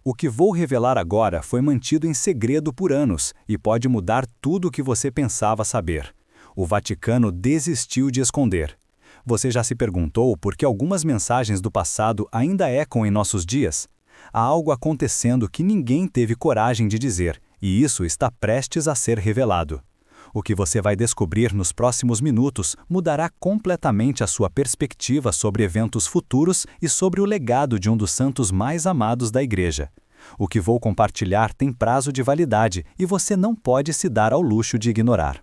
O que vou revelar agora foi mantido em segredo por anos e pode mudar tudo o que você pensava saber. O Vaticano desistiu de esconder. Você já se perguntou por que algumas mensagens do passado ainda ecam em nossos dias? Há algo acontecendo que ninguém teve coragem de dizer, e isso está prestes a ser revelado. O que você vai descobrir nos próximos minutos mudará completamente a sua perspectiva sobre eventos futuros e sobre o legado de um dos santos mais amados da Igreja. O que vou compartilhar tem prazo de validade e você não pode se dar ao luxo de ignorar.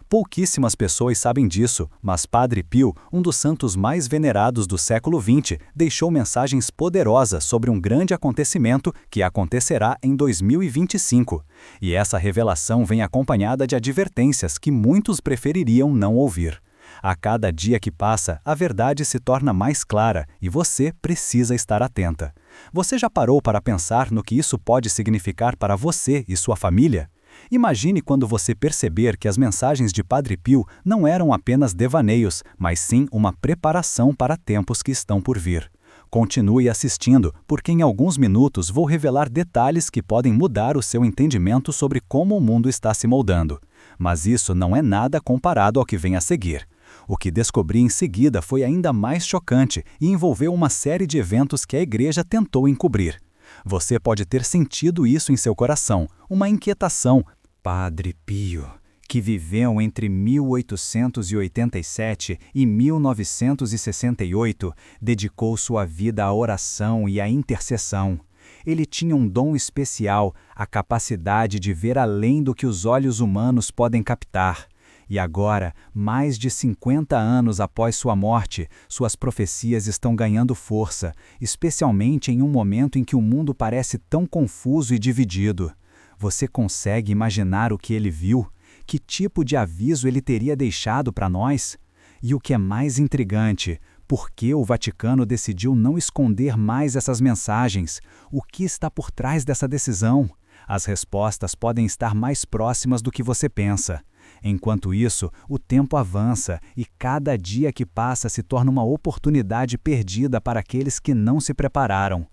Pouquíssimas pessoas sabem disso, mas Padre Pio, um dos santos mais venerados do século XX, deixou mensagens poderosas sobre um grande acontecimento que acontecerá em 2025. E essa revelação vem acompanhada de advertências que muitos prefeririam não ouvir. A cada dia que passa, a verdade se torna mais clara e você precisa estar atenta. Você já parou para pensar no que isso pode significar para você e sua família? Imagine quando você perceber que as mensagens de Padre Pio não eram apenas devaneios, mas sim uma preparação para tempos que estão por vir. Continue assistindo, porque em alguns minutos vou revelar detalhes que podem mudar o seu entendimento sobre como o mundo está se moldando. Mas isso não é nada comparado ao que vem a seguir. O que descobri em seguida foi ainda mais chocante e envolveu uma série de eventos que a Igreja tentou encobrir. Você pode ter sentido isso em seu coração, uma inquietação. Padre Pio, que viveu entre 1887 e 1968, dedicou sua vida à oração e à intercessão. Ele tinha um dom especial, a capacidade de ver além do que os olhos humanos podem captar. E agora, mais de 50 anos após sua morte, suas profecias estão ganhando força, especialmente em um momento em que o mundo parece tão confuso e dividido. Você consegue imaginar o que ele viu? Que tipo de aviso ele teria deixado para nós? E o que é mais intrigante, por que o Vaticano decidiu não esconder mais essas mensagens? O que está por trás dessa decisão? As respostas podem estar mais próximas do que você pensa. Enquanto isso, o tempo avança e cada dia que passa se torna uma oportunidade perdida para aqueles que não se prepararam.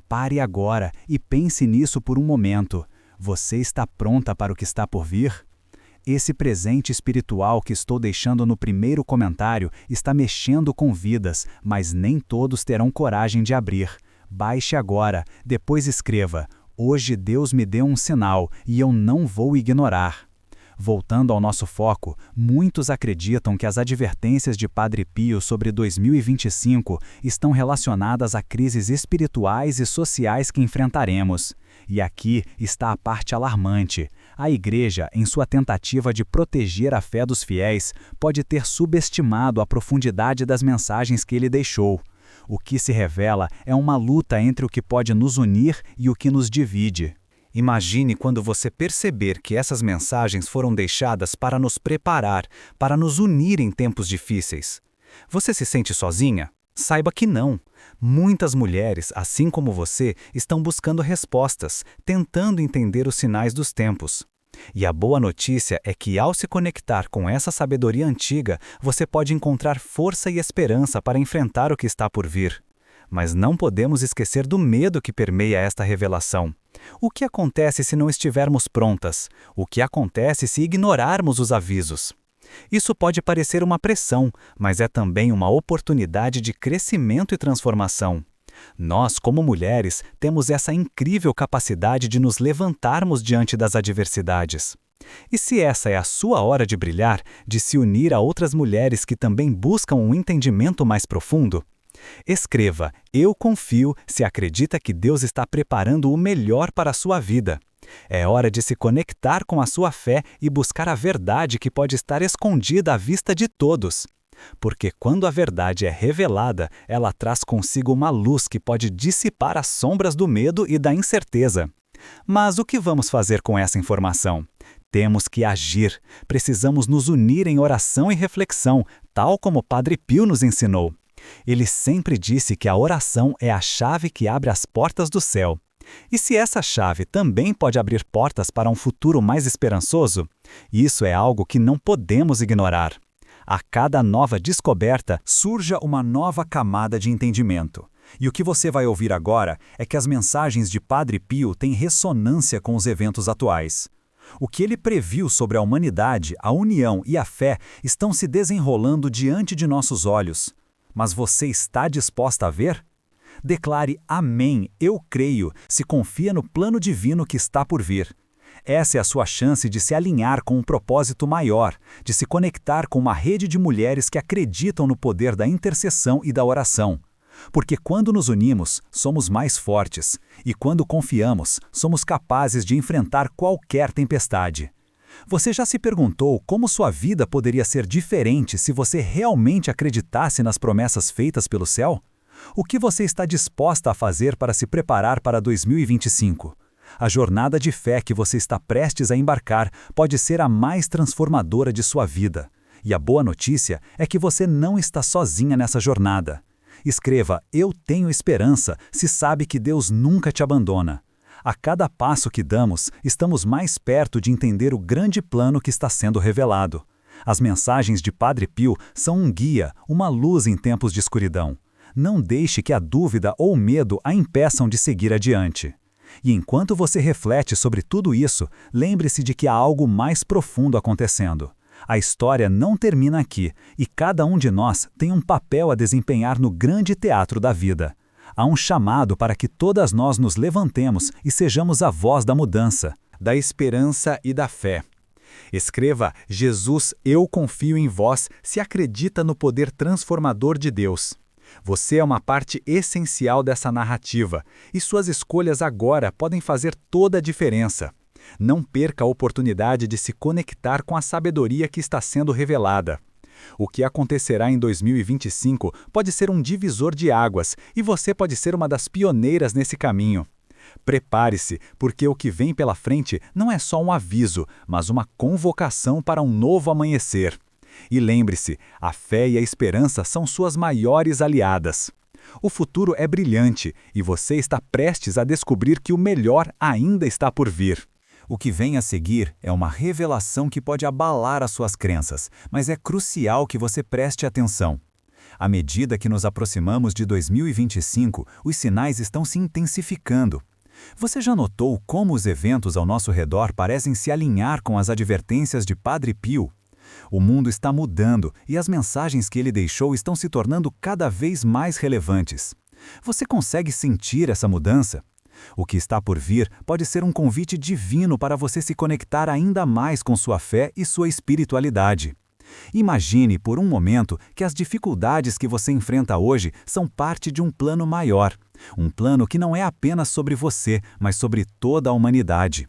Pare agora e pense nisso por um momento. Você está pronta para o que está por vir? Esse presente espiritual que estou deixando no primeiro comentário está mexendo com vidas, mas nem todos terão coragem de abrir. Baixe agora, depois escreva: "Hoje Deus me deu um sinal e eu não vou ignorar." Voltando ao nosso foco, muitos acreditam que as advertências de Padre Pio sobre 2025 estão relacionadas a crises espirituais e sociais que enfrentaremos. E aqui está a parte alarmante. A Igreja, em sua tentativa de proteger a fé dos fiéis, pode ter subestimado a profundidade das mensagens que ele deixou. O que se revela é uma luta entre o que pode nos unir e o que nos divide. Imagine quando você perceber que essas mensagens foram deixadas para nos preparar, para nos unir em tempos difíceis. Você se sente sozinha? Saiba que não. Muitas mulheres, assim como você, estão buscando respostas, tentando entender os sinais dos tempos. E a boa notícia é que, ao se conectar com essa sabedoria antiga, você pode encontrar força e esperança para enfrentar o que está por vir. Mas não podemos esquecer do medo que permeia esta revelação. O que acontece se não estivermos prontas? O que acontece se ignorarmos os avisos? Isso pode parecer uma pressão, mas é também uma oportunidade de crescimento e transformação. Nós, como mulheres, temos essa incrível capacidade de nos levantarmos diante das adversidades. E se essa é a sua hora de brilhar, de se unir a outras mulheres que também buscam um entendimento mais profundo? Escreva: "Eu confio", se acredita que Deus está preparando o melhor para a sua vida. É hora de se conectar com a sua fé e buscar a verdade que pode estar escondida à vista de todos. Porque quando a verdade é revelada, ela traz consigo uma luz que pode dissipar as sombras do medo e da incerteza. Mas o que vamos fazer com essa informação? Temos que agir. Precisamos nos unir em oração e reflexão, tal como Padre Pio nos ensinou. Ele sempre disse que a oração é a chave que abre as portas do céu. E se essa chave também pode abrir portas para um futuro mais esperançoso? Isso é algo que não podemos ignorar. A cada nova descoberta, surja uma nova camada de entendimento. E o que você vai ouvir agora é que as mensagens de Padre Pio têm ressonância com os eventos atuais. O que ele previu sobre a humanidade, a união e a fé estão se desenrolando diante de nossos olhos. Mas você está disposta a ver? Declare Amém, eu creio, se confia no plano divino que está por vir. Essa é a sua chance de se alinhar com um propósito maior, de se conectar com uma rede de mulheres que acreditam no poder da intercessão e da oração. Porque quando nos unimos, somos mais fortes, e quando confiamos, somos capazes de enfrentar qualquer tempestade. Você já se perguntou como sua vida poderia ser diferente se você realmente acreditasse nas promessas feitas pelo céu? O que você está disposta a fazer para se preparar para 2025? A jornada de fé que você está prestes a embarcar pode ser a mais transformadora de sua vida. E a boa notícia é que você não está sozinha nessa jornada. Escreva Eu tenho esperança se sabe que Deus nunca te abandona. A cada passo que damos, estamos mais perto de entender o grande plano que está sendo revelado. As mensagens de Padre Pio são um guia, uma luz em tempos de escuridão. Não deixe que a dúvida ou o medo a impeçam de seguir adiante. E enquanto você reflete sobre tudo isso, lembre-se de que há algo mais profundo acontecendo. A história não termina aqui, e cada um de nós tem um papel a desempenhar no grande teatro da vida. Há um chamado para que todas nós nos levantemos e sejamos a voz da mudança, da esperança e da fé. Escreva Jesus, eu confio em vós, se acredita no poder transformador de Deus. Você é uma parte essencial dessa narrativa, e suas escolhas agora podem fazer toda a diferença. Não perca a oportunidade de se conectar com a sabedoria que está sendo revelada. O que acontecerá em 2025 pode ser um divisor de águas, e você pode ser uma das pioneiras nesse caminho. Prepare-se, porque o que vem pela frente não é só um aviso, mas uma convocação para um novo amanhecer. E lembre-se, a fé e a esperança são suas maiores aliadas. O futuro é brilhante e você está prestes a descobrir que o melhor ainda está por vir. O que vem a seguir é uma revelação que pode abalar as suas crenças, mas é crucial que você preste atenção. À medida que nos aproximamos de 2025, os sinais estão se intensificando. Você já notou como os eventos ao nosso redor parecem se alinhar com as advertências de Padre Pio? O mundo está mudando e as mensagens que ele deixou estão se tornando cada vez mais relevantes. Você consegue sentir essa mudança? O que está por vir pode ser um convite divino para você se conectar ainda mais com sua fé e sua espiritualidade. Imagine por um momento que as dificuldades que você enfrenta hoje são parte de um plano maior. Um plano que não é apenas sobre você, mas sobre toda a humanidade.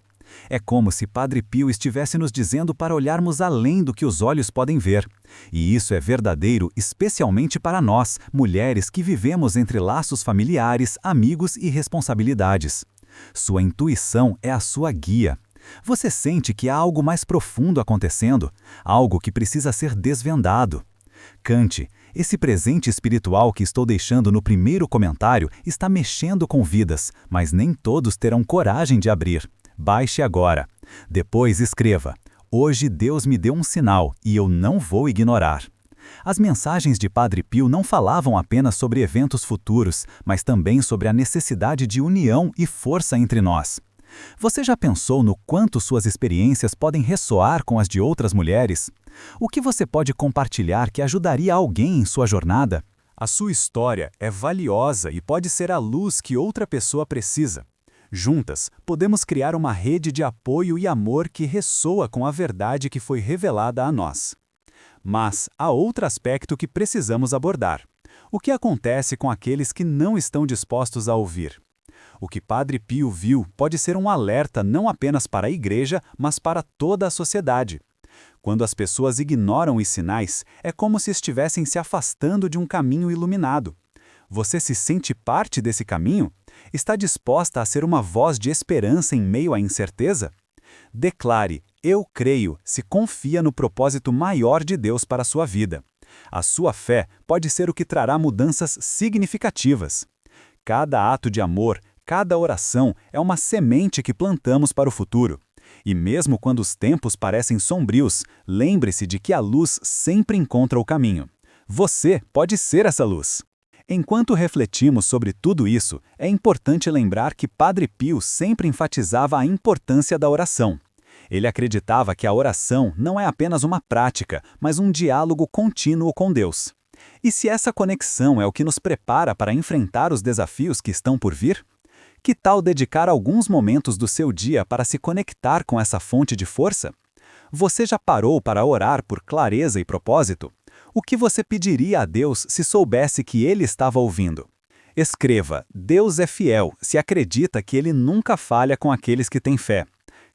É como se Padre Pio estivesse nos dizendo para olharmos além do que os olhos podem ver. E isso é verdadeiro especialmente para nós, mulheres que vivemos entre laços familiares, amigos e responsabilidades. Sua intuição é a sua guia. Você sente que há algo mais profundo acontecendo, algo que precisa ser desvendado. Cante, esse presente espiritual que estou deixando no primeiro comentário está mexendo com vidas, mas nem todos terão coragem de abrir. Baixe agora. Depois escreva, hoje Deus me deu um sinal e eu não vou ignorar. As mensagens de Padre Pio não falavam apenas sobre eventos futuros, mas também sobre a necessidade de união e força entre nós. Você já pensou no quanto suas experiências podem ressoar com as de outras mulheres? O que você pode compartilhar que ajudaria alguém em sua jornada? A sua história é valiosa e pode ser a luz que outra pessoa precisa. Juntas, podemos criar uma rede de apoio e amor que ressoa com a verdade que foi revelada a nós. Mas há outro aspecto que precisamos abordar. O que acontece com aqueles que não estão dispostos a ouvir? O que Padre Pio viu pode ser um alerta não apenas para a igreja, mas para toda a sociedade. Quando as pessoas ignoram os sinais, é como se estivessem se afastando de um caminho iluminado. Você se sente parte desse caminho? Está disposta a ser uma voz de esperança em meio à incerteza? Declare, eu creio, se confia no propósito maior de Deus para a sua vida. A sua fé pode ser o que trará mudanças significativas. Cada ato de amor, cada oração é uma semente que plantamos para o futuro. E mesmo quando os tempos parecem sombrios, lembre-se de que a luz sempre encontra o caminho. Você pode ser essa luz. Enquanto refletimos sobre tudo isso, é importante lembrar que Padre Pio sempre enfatizava a importância da oração. Ele acreditava que a oração não é apenas uma prática, mas um diálogo contínuo com Deus. E se essa conexão é o que nos prepara para enfrentar os desafios que estão por vir? Que tal dedicar alguns momentos do seu dia para se conectar com essa fonte de força? Você já parou para orar por clareza e propósito? O que você pediria a Deus se soubesse que Ele estava ouvindo? Escreva: Deus é fiel se acredita que Ele nunca falha com aqueles que têm fé.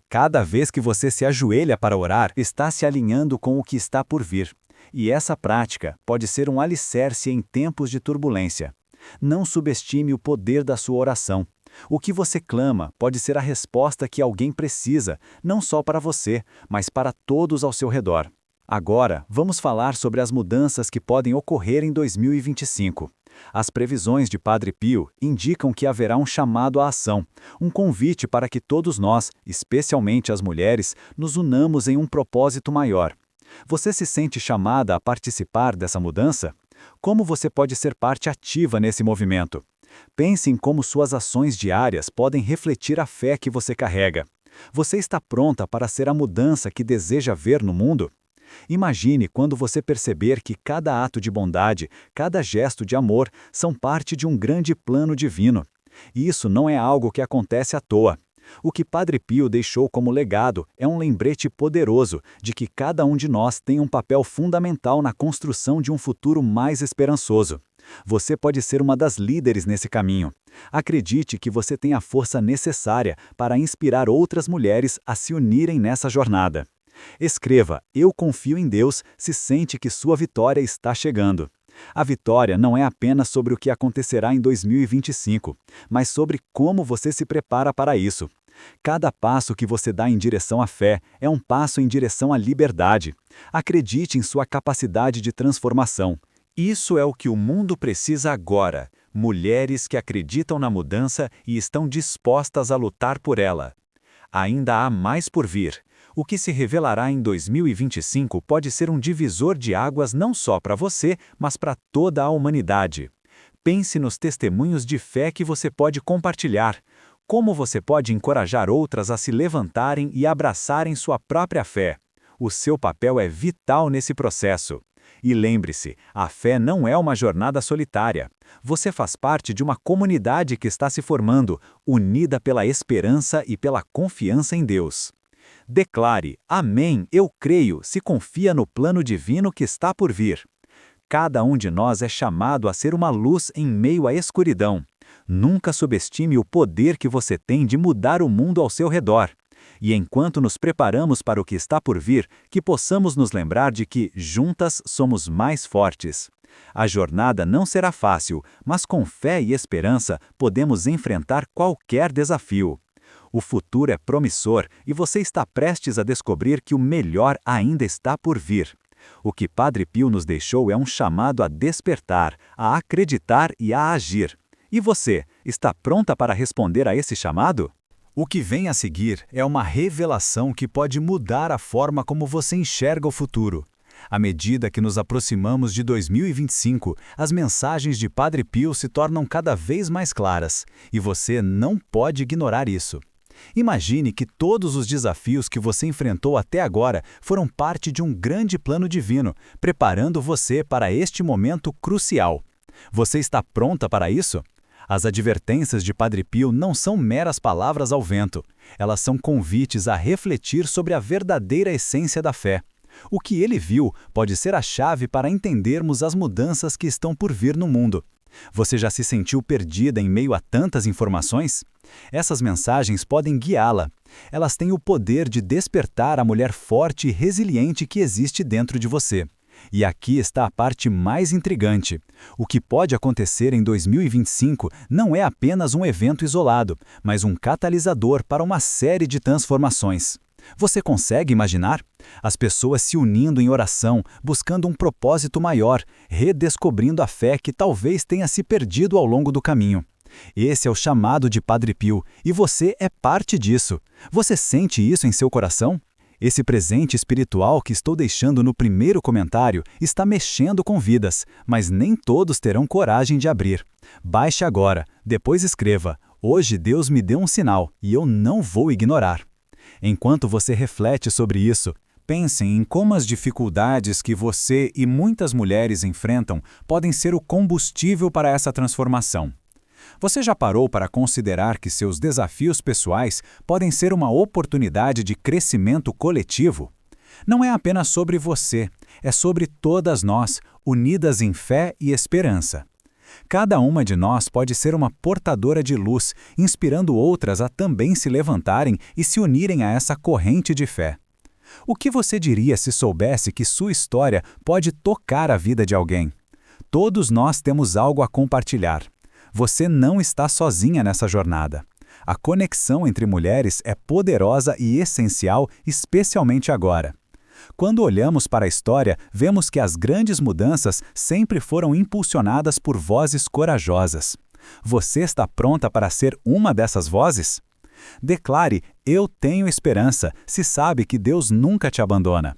Cada vez que você se ajoelha para orar, está se alinhando com o que está por vir. E essa prática pode ser um alicerce em tempos de turbulência. Não subestime o poder da sua oração. O que você clama pode ser a resposta que alguém precisa, não só para você, mas para todos ao seu redor. Agora, vamos falar sobre as mudanças que podem ocorrer em 2025. As previsões de Padre Pio indicam que haverá um chamado à ação, um convite para que todos nós, especialmente as mulheres, nos unamos em um propósito maior. Você se sente chamada a participar dessa mudança? Como você pode ser parte ativa nesse movimento? Pense em como suas ações diárias podem refletir a fé que você carrega. Você está pronta para ser a mudança que deseja ver no mundo? Imagine quando você perceber que cada ato de bondade, cada gesto de amor, são parte de um grande plano divino. E isso não é algo que acontece à toa. O que Padre Pio deixou como legado é um lembrete poderoso de que cada um de nós tem um papel fundamental na construção de um futuro mais esperançoso. Você pode ser uma das líderes nesse caminho. Acredite que você tem a força necessária para inspirar outras mulheres a se unirem nessa jornada. Escreva: Eu confio em Deus se sente que sua vitória está chegando. A vitória não é apenas sobre o que acontecerá em 2025, mas sobre como você se prepara para isso. Cada passo que você dá em direção à fé é um passo em direção à liberdade. Acredite em sua capacidade de transformação. Isso é o que o mundo precisa agora: mulheres que acreditam na mudança e estão dispostas a lutar por ela. Ainda há mais por vir. O que se revelará em 2025 pode ser um divisor de águas não só para você, mas para toda a humanidade. Pense nos testemunhos de fé que você pode compartilhar. Como você pode encorajar outras a se levantarem e abraçarem sua própria fé? O seu papel é vital nesse processo. E lembre-se, a fé não é uma jornada solitária. Você faz parte de uma comunidade que está se formando, unida pela esperança e pela confiança em Deus. Declare: Amém, eu creio, se confia no plano divino que está por vir. Cada um de nós é chamado a ser uma luz em meio à escuridão. Nunca subestime o poder que você tem de mudar o mundo ao seu redor. E enquanto nos preparamos para o que está por vir, que possamos nos lembrar de que, juntas, somos mais fortes. A jornada não será fácil, mas com fé e esperança podemos enfrentar qualquer desafio. O futuro é promissor e você está prestes a descobrir que o melhor ainda está por vir. O que Padre Pio nos deixou é um chamado a despertar, a acreditar e a agir. E você, está pronta para responder a esse chamado? O que vem a seguir é uma revelação que pode mudar a forma como você enxerga o futuro. À medida que nos aproximamos de 2025, as mensagens de Padre Pio se tornam cada vez mais claras, e você não pode ignorar isso. Imagine que todos os desafios que você enfrentou até agora foram parte de um grande plano divino, preparando você para este momento crucial. Você está pronta para isso? As advertências de Padre Pio não são meras palavras ao vento. Elas são convites a refletir sobre a verdadeira essência da fé. O que ele viu pode ser a chave para entendermos as mudanças que estão por vir no mundo. Você já se sentiu perdida em meio a tantas informações? Essas mensagens podem guiá-la. Elas têm o poder de despertar a mulher forte e resiliente que existe dentro de você. E aqui está a parte mais intrigante. O que pode acontecer em 2025 não é apenas um evento isolado, mas um catalisador para uma série de transformações. Você consegue imaginar? As pessoas se unindo em oração, buscando um propósito maior, redescobrindo a fé que talvez tenha se perdido ao longo do caminho. Esse é o chamado de Padre Pio, e você é parte disso. Você sente isso em seu coração? Esse presente espiritual que estou deixando no primeiro comentário está mexendo com vidas, mas nem todos terão coragem de abrir. Baixe agora, depois escreva: hoje Deus me deu um sinal e eu não vou ignorar. Enquanto você reflete sobre isso, pensem em como as dificuldades que você e muitas mulheres enfrentam podem ser o combustível para essa transformação. Você já parou para considerar que seus desafios pessoais podem ser uma oportunidade de crescimento coletivo? Não é apenas sobre você, é sobre todas nós, unidas em fé e esperança. Cada uma de nós pode ser uma portadora de luz, inspirando outras a também se levantarem e se unirem a essa corrente de fé. O que você diria se soubesse que sua história pode tocar a vida de alguém? Todos nós temos algo a compartilhar. Você não está sozinha nessa jornada. A conexão entre mulheres é poderosa e essencial, especialmente agora. Quando olhamos para a história, vemos que as grandes mudanças sempre foram impulsionadas por vozes corajosas. Você está pronta para ser uma dessas vozes? Declare: eu tenho esperança, se sabe que Deus nunca te abandona.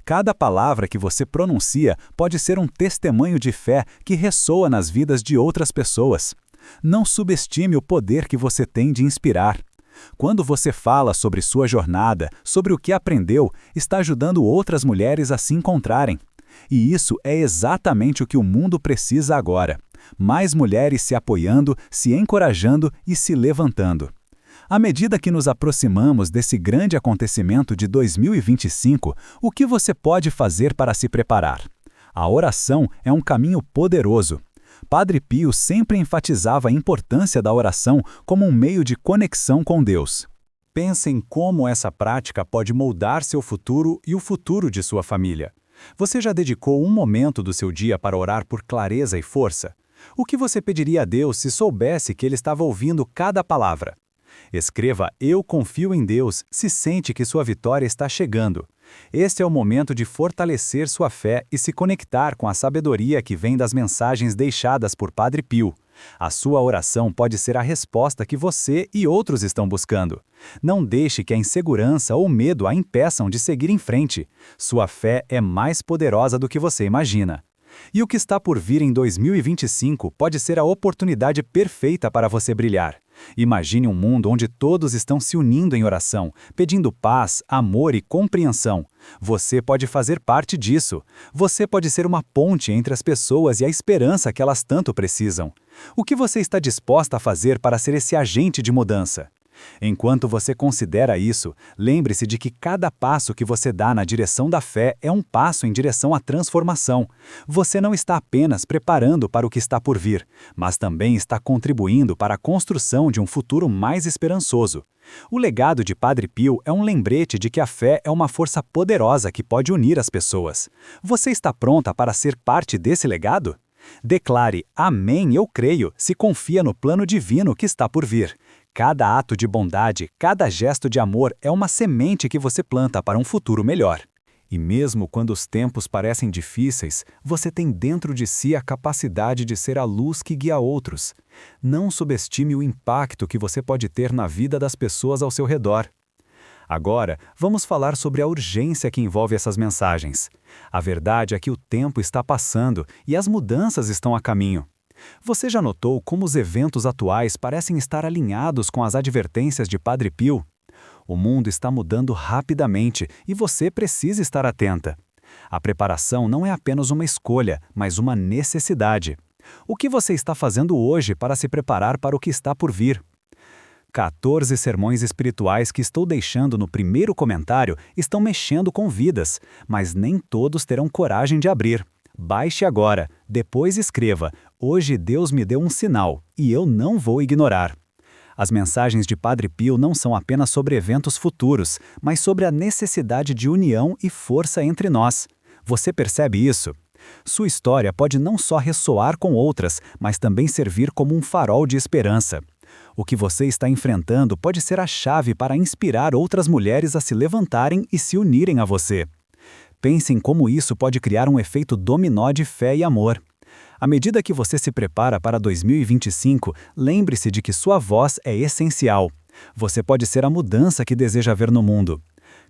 Cada palavra que você pronuncia pode ser um testemunho de fé que ressoa nas vidas de outras pessoas. Não subestime o poder que você tem de inspirar. Quando você fala sobre sua jornada, sobre o que aprendeu, está ajudando outras mulheres a se encontrarem. E isso é exatamente o que o mundo precisa agora. Mais mulheres se apoiando, se encorajando e se levantando. À medida que nos aproximamos desse grande acontecimento de 2025, o que você pode fazer para se preparar? A oração é um caminho poderoso. Padre Pio sempre enfatizava a importância da oração como um meio de conexão com Deus. Pense em como essa prática pode moldar seu futuro e o futuro de sua família. Você já dedicou um momento do seu dia para orar por clareza e força? O que você pediria a Deus se soubesse que Ele estava ouvindo cada palavra? Escreva: eu confio em Deus, se sente que sua vitória está chegando. Este é o momento de fortalecer sua fé e se conectar com a sabedoria que vem das mensagens deixadas por Padre Pio. A sua oração pode ser a resposta que você e outros estão buscando. Não deixe que a insegurança ou o medo a impeçam de seguir em frente. Sua fé é mais poderosa do que você imagina. E o que está por vir em 2025 pode ser a oportunidade perfeita para você brilhar. Imagine um mundo onde todos estão se unindo em oração, pedindo paz, amor e compreensão. Você pode fazer parte disso. Você pode ser uma ponte entre as pessoas e a esperança que elas tanto precisam. O que você está disposta a fazer para ser esse agente de mudança? Enquanto você considera isso, lembre-se de que cada passo que você dá na direção da fé é um passo em direção à transformação. Você não está apenas preparando para o que está por vir, mas também está contribuindo para a construção de um futuro mais esperançoso. O legado de Padre Pio é um lembrete de que a fé é uma força poderosa que pode unir as pessoas. Você está pronta para ser parte desse legado? Declare: amém, eu creio, se confia no plano divino que está por vir. Cada ato de bondade, cada gesto de amor é uma semente que você planta para um futuro melhor. E mesmo quando os tempos parecem difíceis, você tem dentro de si a capacidade de ser a luz que guia outros. Não subestime o impacto que você pode ter na vida das pessoas ao seu redor. Agora, vamos falar sobre a urgência que envolve essas mensagens. A verdade é que o tempo está passando e as mudanças estão a caminho. Você já notou como os eventos atuais parecem estar alinhados com as advertências de Padre Pio? O mundo está mudando rapidamente e você precisa estar atenta. A preparação não é apenas uma escolha, mas uma necessidade. O que você está fazendo hoje para se preparar para o que está por vir? 14 sermões espirituais que estou deixando no primeiro comentário estão mexendo com vidas, mas nem todos terão coragem de abrir. Baixe agora, depois escreva: hoje Deus me deu um sinal, e eu não vou ignorar. As mensagens de Padre Pio não são apenas sobre eventos futuros, mas sobre a necessidade de união e força entre nós. Você percebe isso? Sua história pode não só ressoar com outras, mas também servir como um farol de esperança. O que você está enfrentando pode ser a chave para inspirar outras mulheres a se levantarem e se unirem a você. Pense em como isso pode criar um efeito dominó de fé e amor. À medida que você se prepara para 2025, lembre-se de que sua voz é essencial. Você pode ser a mudança que deseja ver no mundo.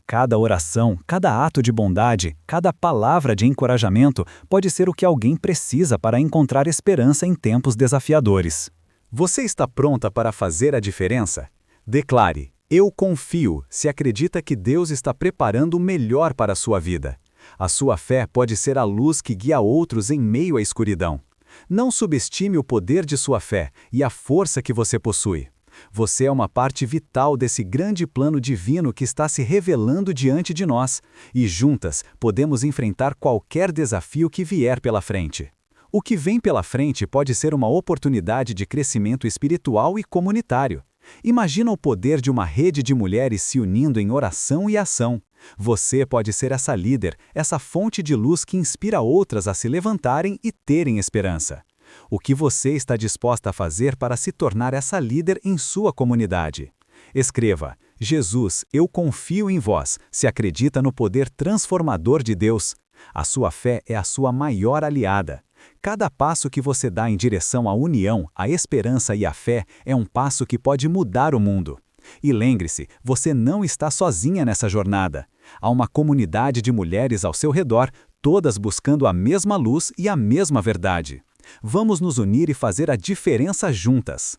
Cada oração, cada ato de bondade, cada palavra de encorajamento pode ser o que alguém precisa para encontrar esperança em tempos desafiadores. Você está pronta para fazer a diferença? Declare: eu confio, se acredita que Deus está preparando o melhor para a sua vida. A sua fé pode ser a luz que guia outros em meio à escuridão. Não subestime o poder de sua fé e a força que você possui. Você é uma parte vital desse grande plano divino que está se revelando diante de nós, e juntas podemos enfrentar qualquer desafio que vier pela frente. O que vem pela frente pode ser uma oportunidade de crescimento espiritual e comunitário. Imagina o poder de uma rede de mulheres se unindo em oração e ação. Você pode ser essa líder, essa fonte de luz que inspira outras a se levantarem e terem esperança. O que você está disposta a fazer para se tornar essa líder em sua comunidade? Escreva: Jesus, eu confio em vós, se acredita no poder transformador de Deus. A sua fé é a sua maior aliada. Cada passo que você dá em direção à união, à esperança e à fé é um passo que pode mudar o mundo. E lembre-se, você não está sozinha nessa jornada. Há uma comunidade de mulheres ao seu redor, todas buscando a mesma luz e a mesma verdade. Vamos nos unir e fazer a diferença juntas.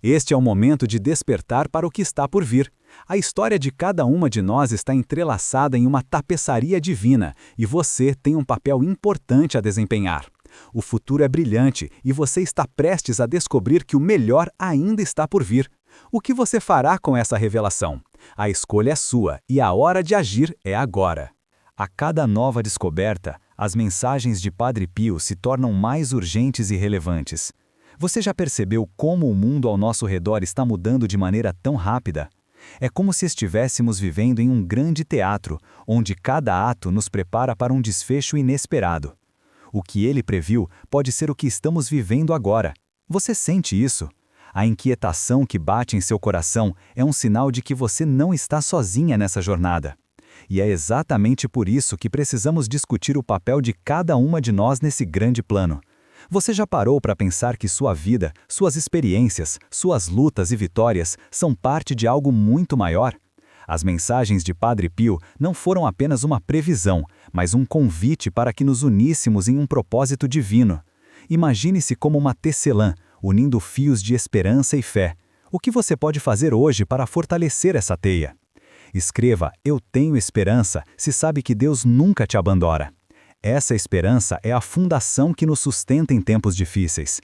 Este é o momento de despertar para o que está por vir. A história de cada uma de nós está entrelaçada em uma tapeçaria divina, e você tem um papel importante a desempenhar. O futuro é brilhante e você está prestes a descobrir que o melhor ainda está por vir. O que você fará com essa revelação? A escolha é sua e a hora de agir é agora. A cada nova descoberta, as mensagens de Padre Pio se tornam mais urgentes e relevantes. Você já percebeu como o mundo ao nosso redor está mudando de maneira tão rápida? É como se estivéssemos vivendo em um grande teatro, onde cada ato nos prepara para um desfecho inesperado. O que ele previu pode ser o que estamos vivendo agora. Você sente isso? A inquietação que bate em seu coração é um sinal de que você não está sozinha nessa jornada. E é exatamente por isso que precisamos discutir o papel de cada uma de nós nesse grande plano. Você já parou para pensar que sua vida, suas experiências, suas lutas e vitórias são parte de algo muito maior? As mensagens de Padre Pio não foram apenas uma previsão, mas um convite para que nos uníssemos em um propósito divino. Imagine-se como uma tecelã, unindo fios de esperança e fé. O que você pode fazer hoje para fortalecer essa teia? Escreva: eu tenho esperança, se sabe que Deus nunca te abandona. Essa esperança é a fundação que nos sustenta em tempos difíceis.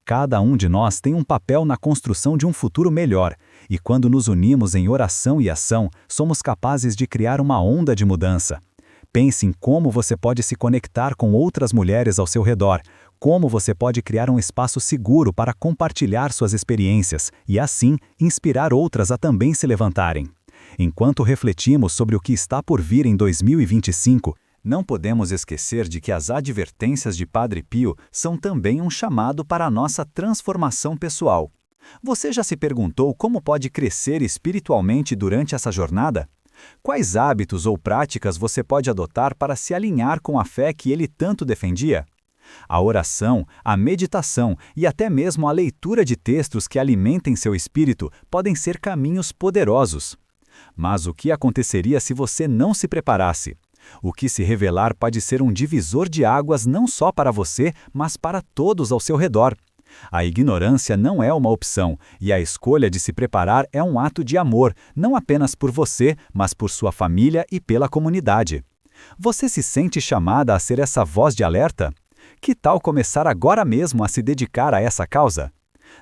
Cada um de nós tem um papel na construção de um futuro melhor, e quando nos unimos em oração e ação, somos capazes de criar uma onda de mudança. Pense em como você pode se conectar com outras mulheres ao seu redor, como você pode criar um espaço seguro para compartilhar suas experiências e, assim, inspirar outras a também se levantarem. Enquanto refletimos sobre o que está por vir em 2025, não podemos esquecer de que as advertências de Padre Pio são também um chamado para a nossa transformação pessoal. Você já se perguntou como pode crescer espiritualmente durante essa jornada? Quais hábitos ou práticas você pode adotar para se alinhar com a fé que ele tanto defendia? A oração, a meditação e até mesmo a leitura de textos que alimentem seu espírito podem ser caminhos poderosos. Mas o que aconteceria se você não se preparasse? O que se revelar pode ser um divisor de águas não só para você, mas para todos ao seu redor. A ignorância não é uma opção, e a escolha de se preparar é um ato de amor, não apenas por você, mas por sua família e pela comunidade. Você se sente chamada a ser essa voz de alerta? Que tal começar agora mesmo a se dedicar a essa causa?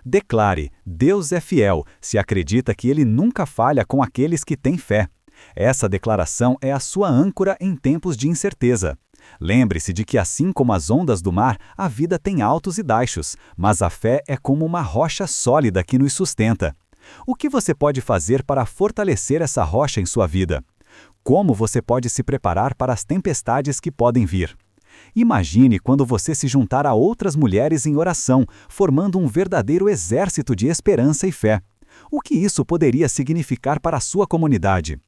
Declare: Deus é fiel, se acredita que Ele nunca falha com aqueles que têm fé. Essa declaração é a sua âncora em tempos de incerteza. Lembre-se de que, assim como as ondas do mar, a vida tem altos e baixos, mas a fé é como uma rocha sólida que nos sustenta. O que você pode fazer para fortalecer essa rocha em sua vida? Como você pode se preparar para as tempestades que podem vir? Imagine quando você se juntar a outras mulheres em oração, formando um verdadeiro exército de esperança e fé. O que isso poderia significar para a sua comunidade?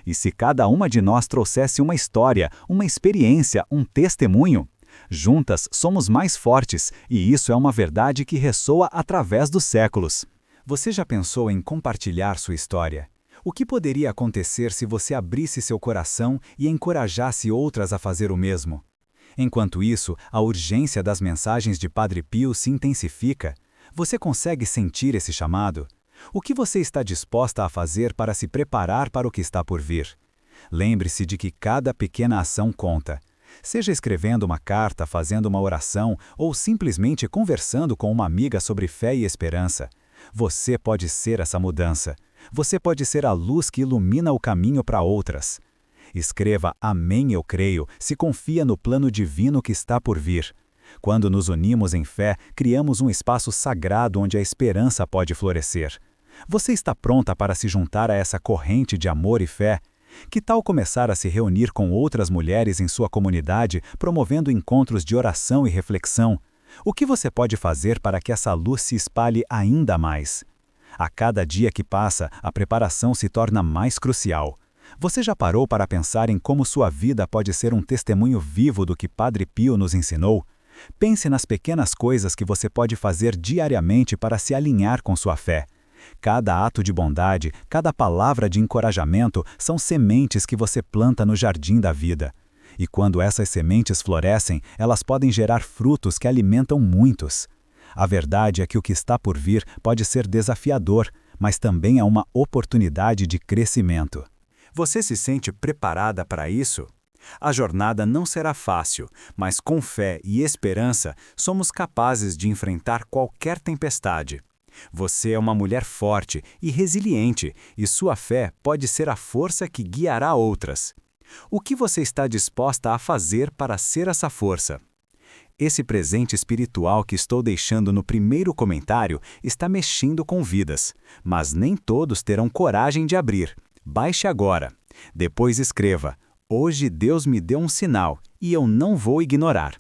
E se cada uma de nós trouxesse uma história, uma experiência, um testemunho? Juntas somos mais fortes, e isso é uma verdade que ressoa através dos séculos. Você já pensou em compartilhar sua história? O que poderia acontecer se você abrisse seu coração e encorajasse outras a fazer o mesmo? Enquanto isso, a urgência das mensagens de Padre Pio se intensifica. Você consegue sentir esse chamado? O que você está disposta a fazer para se preparar para o que está por vir? Lembre-se de que cada pequena ação conta. Seja escrevendo uma carta, fazendo uma oração ou simplesmente conversando com uma amiga sobre fé e esperança. Você pode ser essa mudança. Você pode ser a luz que ilumina o caminho para outras. Escreva Amém, eu creio, se confia no plano divino que está por vir. Quando nos unimos em fé, criamos um espaço sagrado onde a esperança pode florescer. Você está pronta para se juntar a essa corrente de amor e fé? Que tal começar a se reunir com outras mulheres em sua comunidade, promovendo encontros de oração e reflexão? O que você pode fazer para que essa luz se espalhe ainda mais? A cada dia que passa, a preparação se torna mais crucial. Você já parou para pensar em como sua vida pode ser um testemunho vivo do que Padre Pio nos ensinou? Pense nas pequenas coisas que você pode fazer diariamente para se alinhar com sua fé. Cada ato de bondade, cada palavra de encorajamento são sementes que você planta no jardim da vida. E quando essas sementes florescem, elas podem gerar frutos que alimentam muitos. A verdade é que o que está por vir pode ser desafiador, mas também é uma oportunidade de crescimento. Você se sente preparada para isso? A jornada não será fácil, mas com fé e esperança somos capazes de enfrentar qualquer tempestade. Você é uma mulher forte e resiliente, e sua fé pode ser a força que guiará outras. O que você está disposta a fazer para ser essa força? Esse presente espiritual que estou deixando no primeiro comentário está mexendo com vidas, mas nem todos terão coragem de abrir. Baixe agora. Depois escreva: hoje Deus me deu um sinal e eu não vou ignorar.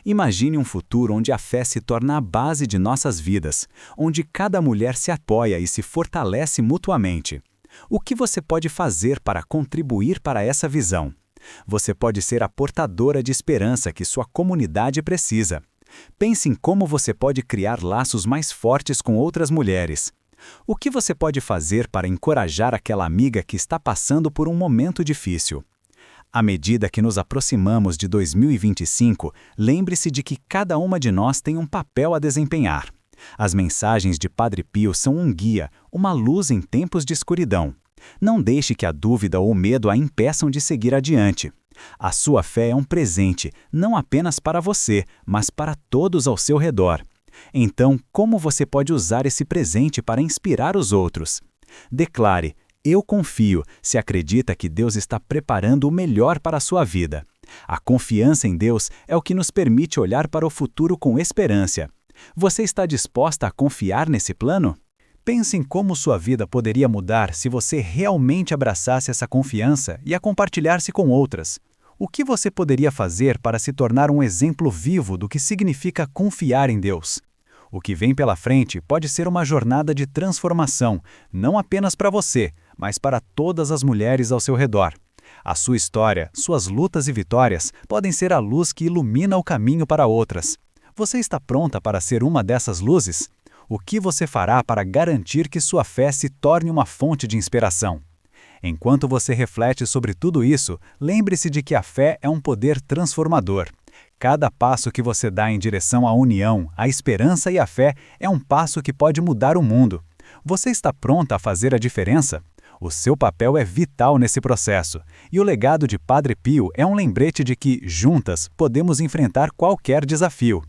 Imagine um futuro onde a fé se torna a base de nossas vidas, onde cada mulher se apoia e se fortalece mutuamente. O que você pode fazer para contribuir para essa visão? Você pode ser a portadora de esperança que sua comunidade precisa. Pense em como você pode criar laços mais fortes com outras mulheres. O que você pode fazer para encorajar aquela amiga que está passando por um momento difícil? À medida que nos aproximamos de 2025, lembre-se de que cada uma de nós tem um papel a desempenhar. As mensagens de Padre Pio são um guia, uma luz em tempos de escuridão. Não deixe que a dúvida ou o medo a impeçam de seguir adiante. A sua fé é um presente, não apenas para você, mas para todos ao seu redor. Então, como você pode usar esse presente para inspirar os outros? Declare: eu confio, se acredita que Deus está preparando o melhor para a sua vida. A confiança em Deus é o que nos permite olhar para o futuro com esperança. Você está disposta a confiar nesse plano? Pense em como sua vida poderia mudar se você realmente abraçasse essa confiança e a compartilhasse com outras. O que você poderia fazer para se tornar um exemplo vivo do que significa confiar em Deus? O que vem pela frente pode ser uma jornada de transformação, não apenas para você, mas para todas as mulheres ao seu redor. A sua história, suas lutas e vitórias podem ser a luz que ilumina o caminho para outras. Você está pronta para ser uma dessas luzes? O que você fará para garantir que sua fé se torne uma fonte de inspiração? Enquanto você reflete sobre tudo isso, lembre-se de que a fé é um poder transformador. Cada passo que você dá em direção à união, à esperança e à fé é um passo que pode mudar o mundo. Você está pronta a fazer a diferença? O seu papel é vital nesse processo, e o legado de Padre Pio é um lembrete de que, juntas, podemos enfrentar qualquer desafio.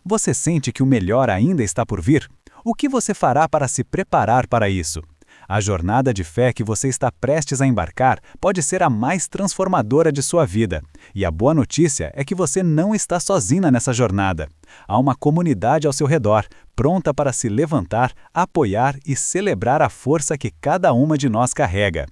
Você sente que o melhor ainda está por vir? O que você fará para se preparar para isso? A jornada de fé que você está prestes a embarcar pode ser a mais transformadora de sua vida. E a boa notícia é que você não está sozinha nessa jornada. Há uma comunidade ao seu redor, pronta para se levantar, apoiar e celebrar a força que cada uma de nós carrega.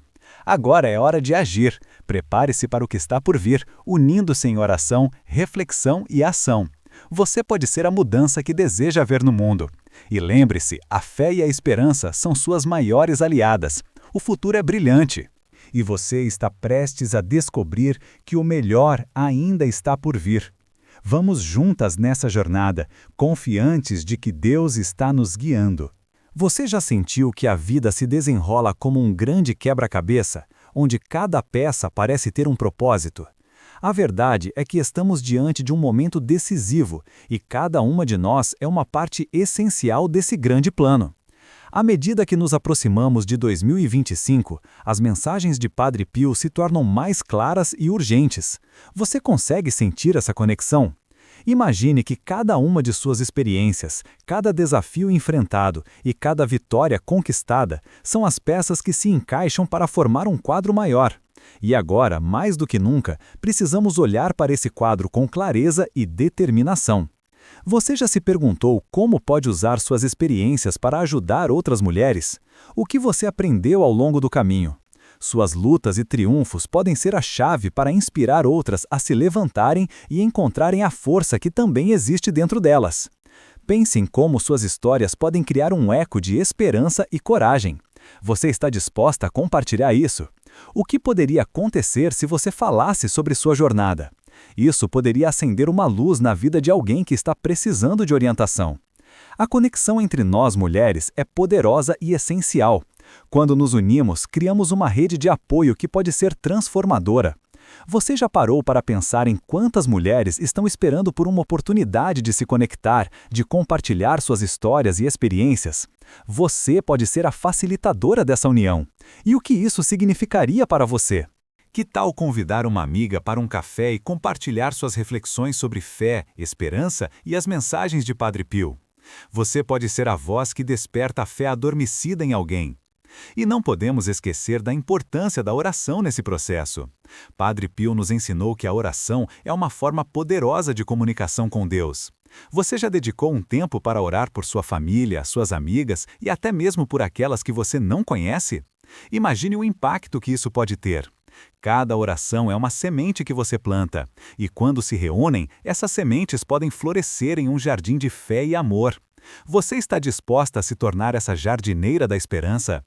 Agora é hora de agir. Prepare-se para o que está por vir, unindo-se em oração, reflexão e ação. Você pode ser a mudança que deseja ver no mundo. E lembre-se, a fé e a esperança são suas maiores aliadas. O futuro é brilhante. E você está prestes a descobrir que o melhor ainda está por vir. Vamos juntas nessa jornada, confiantes de que Deus está nos guiando. Você já sentiu que a vida se desenrola como um grande quebra-cabeça, onde cada peça parece ter um propósito? A verdade é que estamos diante de um momento decisivo e cada uma de nós é uma parte essencial desse grande plano. À medida que nos aproximamos de 2025, as mensagens de Padre Pio se tornam mais claras e urgentes. Você consegue sentir essa conexão? Imagine que cada uma de suas experiências, cada desafio enfrentado e cada vitória conquistada são as peças que se encaixam para formar um quadro maior. E agora, mais do que nunca, precisamos olhar para esse quadro com clareza e determinação. Você já se perguntou como pode usar suas experiências para ajudar outras mulheres? O que você aprendeu ao longo do caminho? Suas lutas e triunfos podem ser a chave para inspirar outras a se levantarem e encontrarem a força que também existe dentro delas. Pense em como suas histórias podem criar um eco de esperança e coragem. Você está disposta a compartilhar isso? O que poderia acontecer se você falasse sobre sua jornada? Isso poderia acender uma luz na vida de alguém que está precisando de orientação. A conexão entre nós mulheres é poderosa e essencial. Quando nos unimos, criamos uma rede de apoio que pode ser transformadora. Você já parou para pensar em quantas mulheres estão esperando por uma oportunidade de se conectar, de compartilhar suas histórias e experiências? Você pode ser a facilitadora dessa união. E o que isso significaria para você? Que tal convidar uma amiga para um café e compartilhar suas reflexões sobre fé, esperança e as mensagens de Padre Pio? Você pode ser a voz que desperta a fé adormecida em alguém. E não podemos esquecer da importância da oração nesse processo. Padre Pio nos ensinou que a oração é uma forma poderosa de comunicação com Deus. Você já dedicou um tempo para orar por sua família, suas amigas e até mesmo por aquelas que você não conhece? Imagine o impacto que isso pode ter. Cada oração é uma semente que você planta, e quando se reúnem, essas sementes podem florescer em um jardim de fé e amor. Você está disposta a se tornar essa jardineira da esperança?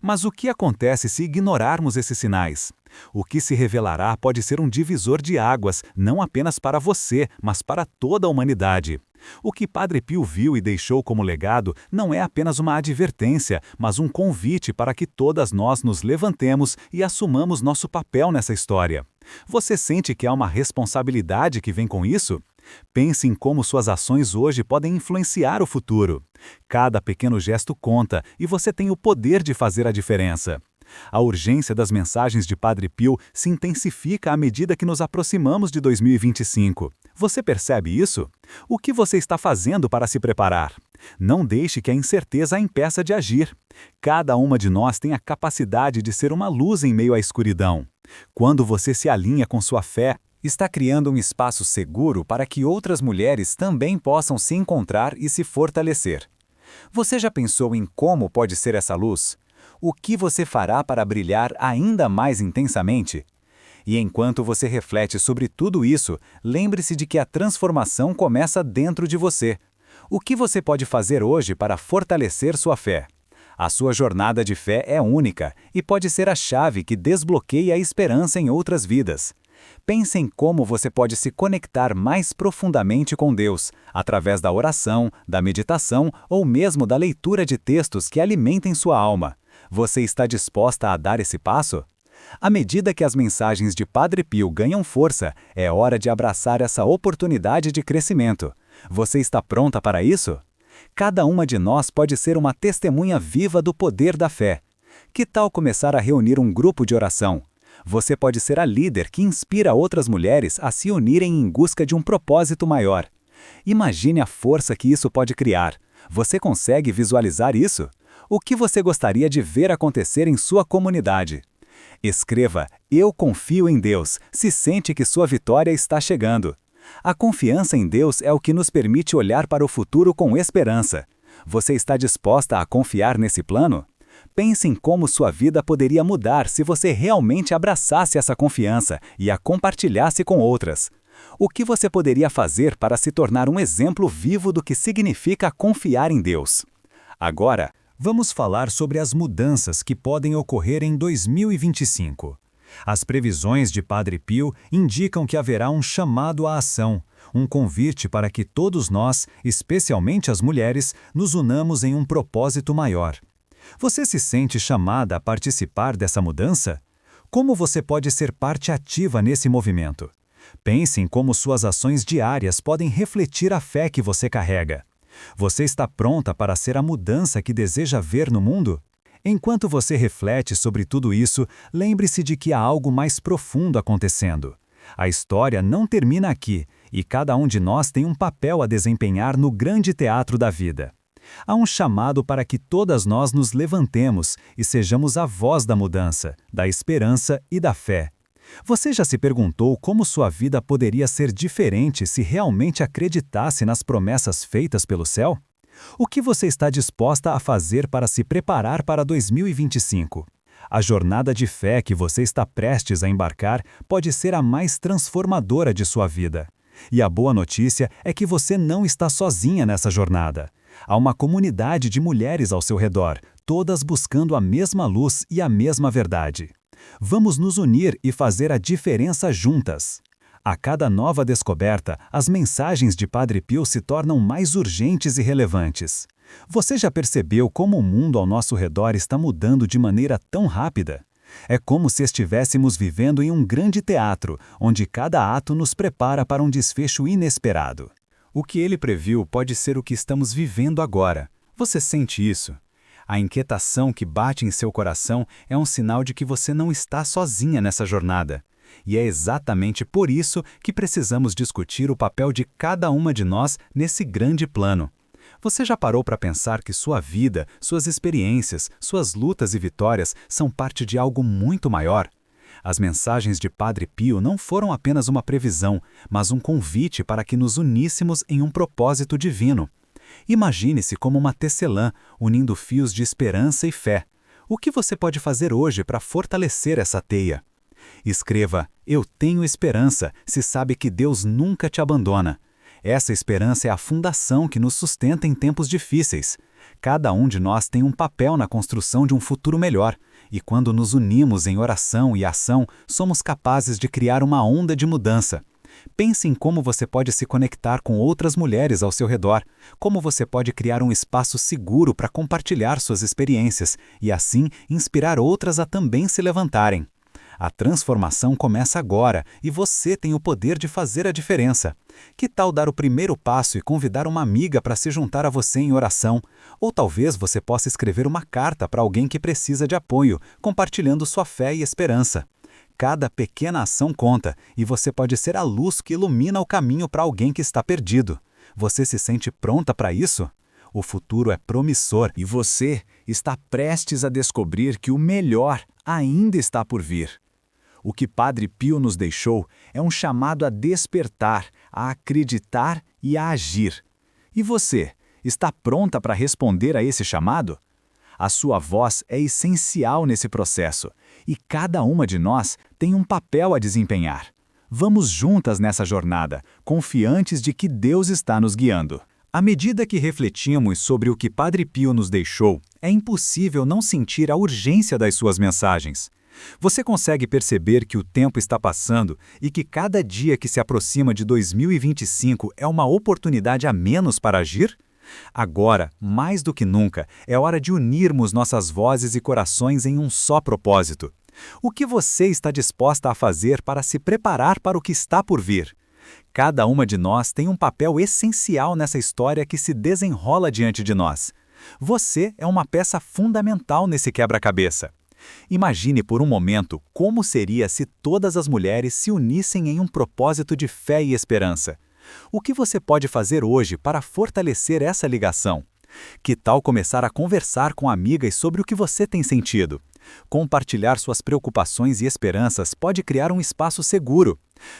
Mas o que acontece se ignorarmos esses sinais? O que se revelará pode ser um divisor de águas, não apenas para você, mas para toda a humanidade. O que Padre Pio viu e deixou como legado não é apenas uma advertência, mas um convite para que todas nós nos levantemos e assumamos nosso papel nessa história. Você sente que há uma responsabilidade que vem com isso? Pense em como suas ações hoje podem influenciar o futuro. Cada pequeno gesto conta e você tem o poder de fazer a diferença. A urgência das mensagens de Padre Pio se intensifica à medida que nos aproximamos de 2025. Você percebe isso? O que você está fazendo para se preparar? Não deixe que a incerteza a impeça de agir. Cada uma de nós tem a capacidade de ser uma luz em meio à escuridão. Quando você se alinha com sua fé, está criando um espaço seguro para que outras mulheres também possam se encontrar e se fortalecer. Você já pensou em como pode ser essa luz? O que você fará para brilhar ainda mais intensamente? E enquanto você reflete sobre tudo isso, lembre-se de que a transformação começa dentro de você. O que você pode fazer hoje para fortalecer sua fé? A sua jornada de fé é única e pode ser a chave que desbloqueia a esperança em outras vidas. Pense em como você pode se conectar mais profundamente com Deus, através da oração, da meditação ou mesmo da leitura de textos que alimentem sua alma. Você está disposta a dar esse passo? À medida que as mensagens de Padre Pio ganham força, é hora de abraçar essa oportunidade de crescimento. Você está pronta para isso? Cada uma de nós pode ser uma testemunha viva do poder da fé. Que tal começar a reunir um grupo de oração? Você pode ser a líder que inspira outras mulheres a se unirem em busca de um propósito maior. Imagine a força que isso pode criar. Você consegue visualizar isso? O que você gostaria de ver acontecer em sua comunidade? Escreva "Eu confio em Deus" se sente que sua vitória está chegando. A confiança em Deus é o que nos permite olhar para o futuro com esperança. Você está disposta a confiar nesse plano? Pense em como sua vida poderia mudar se você realmente abraçasse essa confiança e a compartilhasse com outras. O que você poderia fazer para se tornar um exemplo vivo do que significa confiar em Deus? Agora, vamos falar sobre as mudanças que podem ocorrer em 2025. As previsões de Padre Pio indicam que haverá um chamado à ação, um convite para que todos nós, especialmente as mulheres, nos unamos em um propósito maior. Você se sente chamada a participar dessa mudança? Como você pode ser parte ativa nesse movimento? Pense em como suas ações diárias podem refletir a fé que você carrega. Você está pronta para ser a mudança que deseja ver no mundo? Enquanto você reflete sobre tudo isso, lembre-se de que há algo mais profundo acontecendo. A história não termina aqui, e cada um de nós tem um papel a desempenhar no grande teatro da vida. Há um chamado para que todas nós nos levantemos e sejamos a voz da mudança, da esperança e da fé. Você já se perguntou como sua vida poderia ser diferente se realmente acreditasse nas promessas feitas pelo céu? O que você está disposta a fazer para se preparar para 2025? A jornada de fé que você está prestes a embarcar pode ser a mais transformadora de sua vida. E a boa notícia é que você não está sozinha nessa jornada. Há uma comunidade de mulheres ao seu redor, todas buscando a mesma luz e a mesma verdade. Vamos nos unir e fazer a diferença juntas. A cada nova descoberta, as mensagens de Padre Pio se tornam mais urgentes e relevantes. Você já percebeu como o mundo ao nosso redor está mudando de maneira tão rápida? É como se estivéssemos vivendo em um grande teatro, onde cada ato nos prepara para um desfecho inesperado. O que ele previu pode ser o que estamos vivendo agora. Você sente isso? A inquietação que bate em seu coração é um sinal de que você não está sozinha nessa jornada. E é exatamente por isso que precisamos discutir o papel de cada uma de nós nesse grande plano. Você já parou para pensar que sua vida, suas experiências, suas lutas e vitórias são parte de algo muito maior? As mensagens de Padre Pio não foram apenas uma previsão, mas um convite para que nos uníssemos em um propósito divino. Imagine-se como uma tecelã, unindo fios de esperança e fé. O que você pode fazer hoje para fortalecer essa teia? Escreva: "Eu tenho esperança", se sabe que Deus nunca te abandona. Essa esperança é a fundação que nos sustenta em tempos difíceis. Cada um de nós tem um papel na construção de um futuro melhor, e quando nos unimos em oração e ação, somos capazes de criar uma onda de mudança. Pense em como você pode se conectar com outras mulheres ao seu redor, como você pode criar um espaço seguro para compartilhar suas experiências e, assim, inspirar outras a também se levantarem. A transformação começa agora e você tem o poder de fazer a diferença. Que tal dar o primeiro passo e convidar uma amiga para se juntar a você em oração? Ou talvez você possa escrever uma carta para alguém que precisa de apoio, compartilhando sua fé e esperança. Cada pequena ação conta e você pode ser a luz que ilumina o caminho para alguém que está perdido. Você se sente pronta para isso? O futuro é promissor e você está prestes a descobrir que o melhor ainda está por vir. O que Padre Pio nos deixou é um chamado a despertar, a acreditar e a agir. E você, está pronta para responder a esse chamado? A sua voz é essencial nesse processo, e cada uma de nós tem um papel a desempenhar. Vamos juntas nessa jornada, confiantes de que Deus está nos guiando. À medida que refletimos sobre o que Padre Pio nos deixou, é impossível não sentir a urgência das suas mensagens. Você consegue perceber que o tempo está passando e que cada dia que se aproxima de 2025 é uma oportunidade a menos para agir? Agora, mais do que nunca, é hora de unirmos nossas vozes e corações em um só propósito. O que você está disposta a fazer para se preparar para o que está por vir? Cada uma de nós tem um papel essencial nessa história que se desenrola diante de nós. Você é uma peça fundamental nesse quebra-cabeça. Imagine por um momento como seria se todas as mulheres se unissem em um propósito de fé e esperança. O que você pode fazer hoje para fortalecer essa ligação? Que tal começar a conversar com amigas sobre o que você tem sentido? Compartilhar suas preocupações e esperanças pode criar um espaço seguro.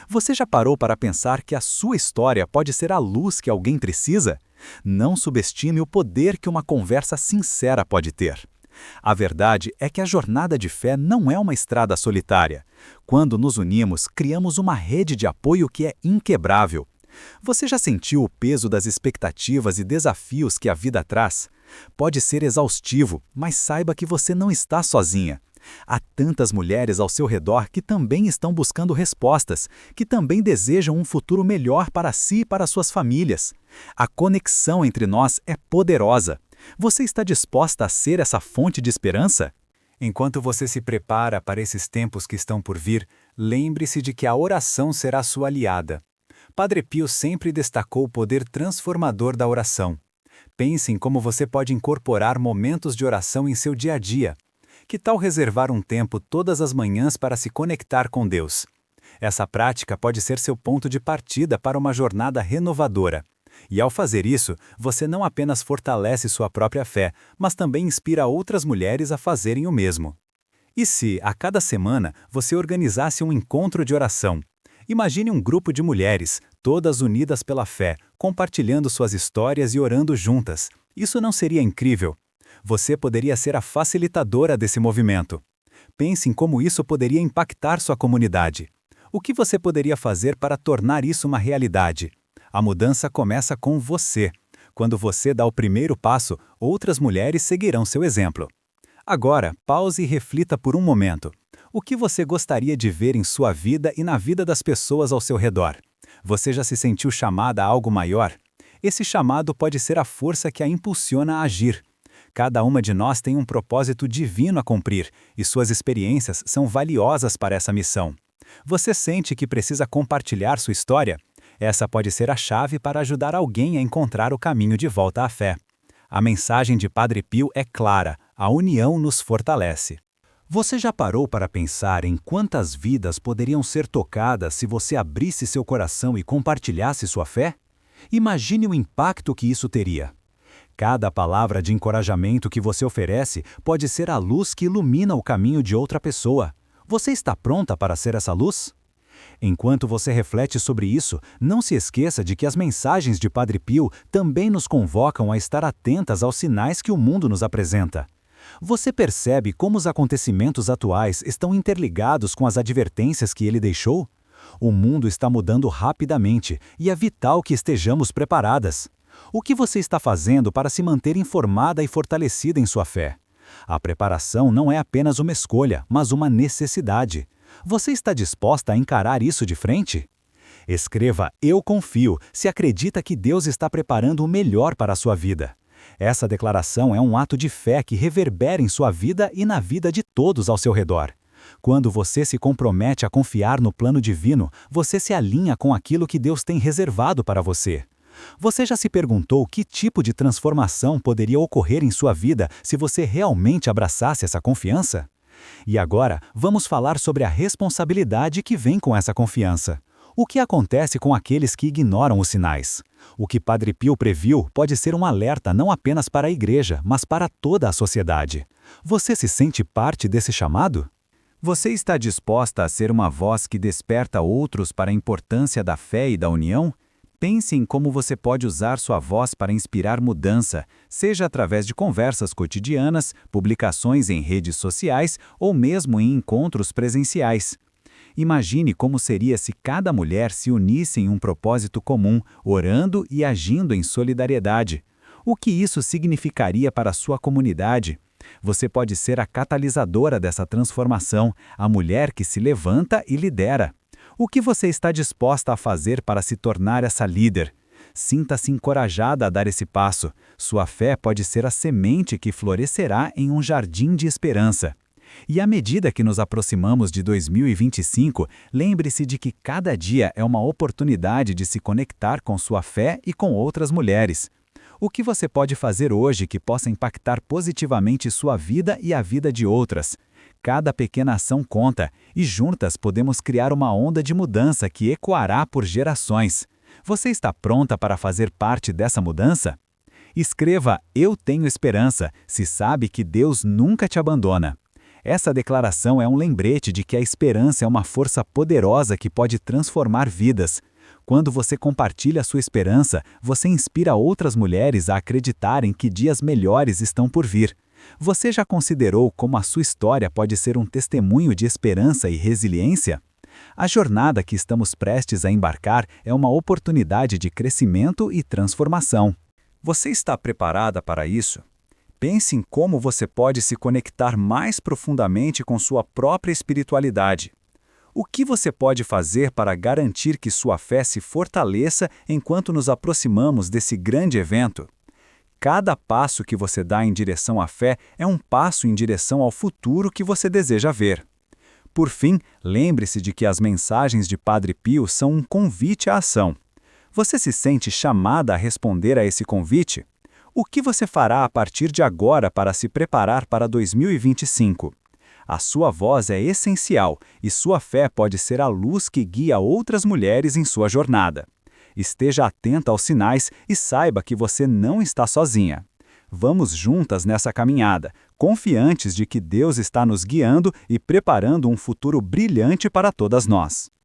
Você já parou para pensar que a sua história pode ser a luz que alguém precisa? Não subestime o poder que uma conversa sincera pode ter. A verdade é que a jornada de fé não é uma estrada solitária. Quando nos unimos, criamos uma rede de apoio que é inquebrável. Você já sentiu o peso das expectativas e desafios que a vida traz? Pode ser exaustivo, mas saiba que você não está sozinha. Há tantas mulheres ao seu redor que também estão buscando respostas, que também desejam um futuro melhor para si e para suas famílias. A conexão entre nós é poderosa. Você está disposta a ser essa fonte de esperança? Enquanto você se prepara para esses tempos que estão por vir, lembre-se de que a oração será sua aliada. Padre Pio sempre destacou o poder transformador da oração. Pense em como você pode incorporar momentos de oração em seu dia a dia. Que tal reservar um tempo todas as manhãs para se conectar com Deus? Essa prática pode ser seu ponto de partida para uma jornada renovadora. E ao fazer isso, você não apenas fortalece sua própria fé, mas também inspira outras mulheres a fazerem o mesmo. E se, a cada semana, você organizasse um encontro de oração? Imagine um grupo de mulheres, todas unidas pela fé, compartilhando suas histórias e orando juntas. Isso não seria incrível? Você poderia ser a facilitadora desse movimento. Pense em como isso poderia impactar sua comunidade. O que você poderia fazer para tornar isso uma realidade? A mudança começa com você. Quando você dá o primeiro passo, outras mulheres seguirão seu exemplo. Agora, pause e reflita por um momento. O que você gostaria de ver em sua vida e na vida das pessoas ao seu redor? Você já se sentiu chamada a algo maior? Esse chamado pode ser a força que a impulsiona a agir. Cada uma de nós tem um propósito divino a cumprir, e suas experiências são valiosas para essa missão. Você sente que precisa compartilhar sua história? Essa pode ser a chave para ajudar alguém a encontrar o caminho de volta à fé. A mensagem de Padre Pio é clara: a união nos fortalece. Você já parou para pensar em quantas vidas poderiam ser tocadas se você abrisse seu coração e compartilhasse sua fé? Imagine o impacto que isso teria. Cada palavra de encorajamento que você oferece pode ser a luz que ilumina o caminho de outra pessoa. Você está pronta para ser essa luz? Enquanto você reflete sobre isso, não se esqueça de que as mensagens de Padre Pio também nos convocam a estar atentas aos sinais que o mundo nos apresenta. Você percebe como os acontecimentos atuais estão interligados com as advertências que ele deixou? O mundo está mudando rapidamente e é vital que estejamos preparadas. O que você está fazendo para se manter informada e fortalecida em sua fé? A preparação não é apenas uma escolha, mas uma necessidade. Você está disposta a encarar isso de frente? Escreva "Eu confio" se acredita que Deus está preparando o melhor para a sua vida. Essa declaração é um ato de fé que reverbera em sua vida e na vida de todos ao seu redor. Quando você se compromete a confiar no plano divino, você se alinha com aquilo que Deus tem reservado para você. Você já se perguntou que tipo de transformação poderia ocorrer em sua vida se você realmente abraçasse essa confiança? E agora, vamos falar sobre a responsabilidade que vem com essa confiança. O que acontece com aqueles que ignoram os sinais? O que Padre Pio previu pode ser um alerta não apenas para a igreja, mas para toda a sociedade. Você se sente parte desse chamado? Você está disposta a ser uma voz que desperta outros para a importância da fé e da união? Pense em como você pode usar sua voz para inspirar mudança, seja através de conversas cotidianas, publicações em redes sociais ou mesmo em encontros presenciais. Imagine como seria se cada mulher se unisse em um propósito comum, orando e agindo em solidariedade. O que isso significaria para a sua comunidade? Você pode ser a catalisadora dessa transformação, a mulher que se levanta e lidera. O que você está disposta a fazer para se tornar essa líder? Sinta-se encorajada a dar esse passo. Sua fé pode ser a semente que florescerá em um jardim de esperança. E à medida que nos aproximamos de 2025, lembre-se de que cada dia é uma oportunidade de se conectar com sua fé e com outras mulheres. O que você pode fazer hoje que possa impactar positivamente sua vida e a vida de outras? Cada pequena ação conta, e juntas podemos criar uma onda de mudança que ecoará por gerações. Você está pronta para fazer parte dessa mudança? Escreva "Eu tenho esperança" se sabe que Deus nunca te abandona. Essa declaração é um lembrete de que a esperança é uma força poderosa que pode transformar vidas. Quando você compartilha sua esperança, você inspira outras mulheres a acreditarem que dias melhores estão por vir. Você já considerou como a sua história pode ser um testemunho de esperança e resiliência? A jornada que estamos prestes a embarcar é uma oportunidade de crescimento e transformação. Você está preparada para isso? Pense em como você pode se conectar mais profundamente com sua própria espiritualidade. O que você pode fazer para garantir que sua fé se fortaleça enquanto nos aproximamos desse grande evento? Cada passo que você dá em direção à fé é um passo em direção ao futuro que você deseja ver. Por fim, lembre-se de que as mensagens de Padre Pio são um convite à ação. Você se sente chamada a responder a esse convite? O que você fará a partir de agora para se preparar para 2025? A sua voz é essencial e sua fé pode ser a luz que guia outras mulheres em sua jornada. Esteja atenta aos sinais e saiba que você não está sozinha. Vamos juntas nessa caminhada, confiantes de que Deus está nos guiando e preparando um futuro brilhante para todas nós.